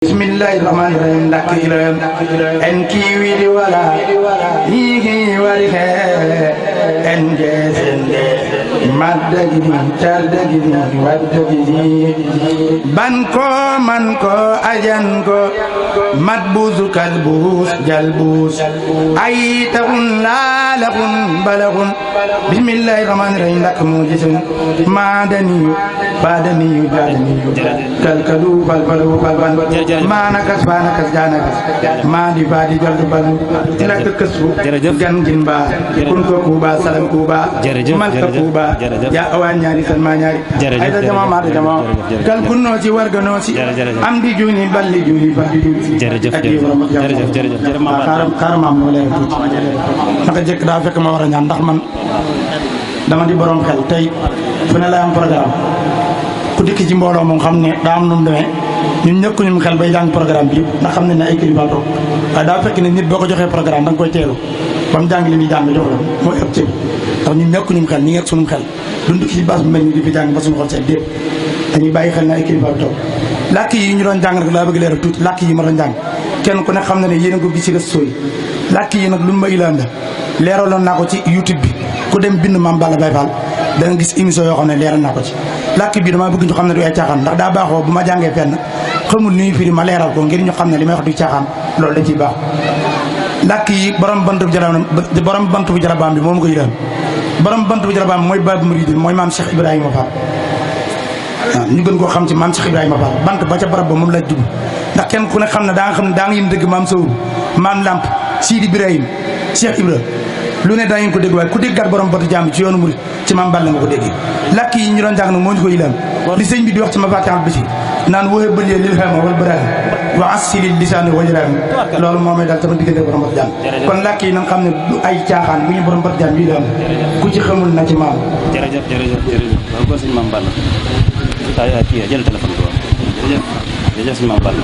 Bismillahirrahmanirrahim. Ndakiram en kiwili wala hihi wari he en jesende maddagidi tardagidi waddagidi banko manko ajanko madbuzu kalbus jalbus aytahun lalahun balahun. Bismillahirrahmanirrahim. Ndakmujisun madani badani badani kalkalu balbalu balban maanakas faanakas jaanakas maadi faadi joldu balu tilak kësu gan gin ba kun ko kuuba salam kuuba malka kuuba ya awaan ñaari salma ñaari ay da jama maata jama kal kunnoo ci warga noo ci am di juuni balli juuni balli juuni jërëjëf xaaram maam moo leer tuuti naka jëkk daa fekk ma war a ñaan ndax man dama di borom xel tey fu ne lay am programme ku dikk ci mbooloo moom xam ne daa am nu mu demee ñun ñëkkuñu xel bay jàng programme bi ndax xam ne ne ay kilifa toog waaye daa fekk ne nit boo ko joxee programme da nga koy teelu ba mu jàng li muy jàng jox la mooy ëpp ci ndax ñun ñëkkuñu xel ñi ngi ak suñu xel dund ci base bu mel ni di fi jàng ba suñu xol seet déet dañuy bàyyi xel ne ay kilifa toog làkk yi ñu doon jàng nag laa bëgg leeral tuuti làkk yi ma doon jàng kenn ku ne xam ne ne yéen a ko gis ci réseaux yi làkk yi nag lu ma ilaan la leeraloon naa ko ci YouTube bi ku dem bind Mame Balla Baye Fall da nga gis émission yoo xam ne leeral naa ko ci làkk bi damaa bëgg ñu xam ne du ay caaxaan ndax daa baaxoo bu ma jàngee fenn xamul ni firi ma leeral ko ngir ñu xam ne li may wax du caaxaan loolu da ciy baax làkk yi borom bant bu jarabaam bi moom ko yëgal borom bant bu jarabaam bi mooy Babu Mouridine mooy maam Cheikh Ibrahima Fall waaw ñu gën koo xam ci maam Cheikh Ibrahima Fall bant ba ca barab ba moom laaj dugg ndax kenn ku ne xam ne daa nga xam ne daa nga yéen dëgg maam Sawru maam Lamp Sidi Ibrahima Cheikh Ibra lu ne daa ngeen ko dégg waaye ku déggaat borom batu jàmm ci yoonu murid ci Mame Balla nga ko déggee làkk yi ñu doon jàng nag moo ñu ko yilaan li sëñ bi di wax ci ma fàtteexal bi si naan wooye bëlee lil xama wal baraani wa assilil lisaani wajraani loolu moo may daal sama diggante borom batu jàmm kon làkk yi nag xam ne du ay caaxaan bu ñu borom batu jàmm yi daal ku ci xamul na ci maam jërëjëf waaw kon sëñ Mame Balla jël téléphone bi waaw jërëjëf sëñ Mame Balla